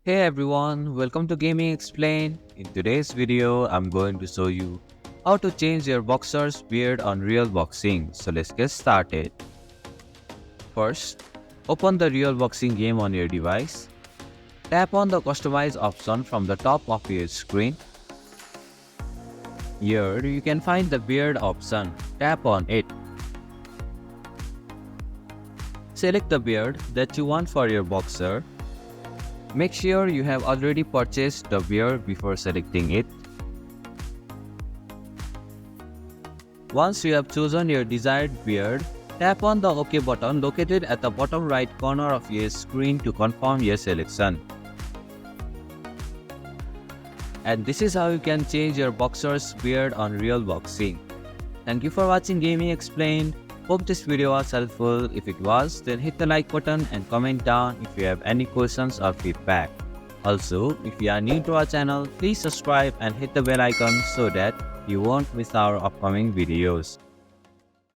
Hey everyone, welcome to Gaming Explained. In today's video, I'm going to show you how to change your boxer's beard on real boxing. So let's get started. First, open the real boxing game on your device. Tap on the customize option from the top of your screen. Here you can find the beard option. Tap on it. Select the beard that you want for your boxer. Make sure you have already purchased the beard before selecting it. Once you have chosen your desired beard, tap on the OK button located at the bottom right corner of your screen to confirm your selection. And this is how you can change your boxer's beard on real boxing. Thank you for watching Gaming Explained. Hope this video was helpful. If it was, then hit the like button and comment down if you have any questions or feedback. Also, if you are new to our channel, please subscribe and hit the bell icon so that you won't miss our upcoming videos.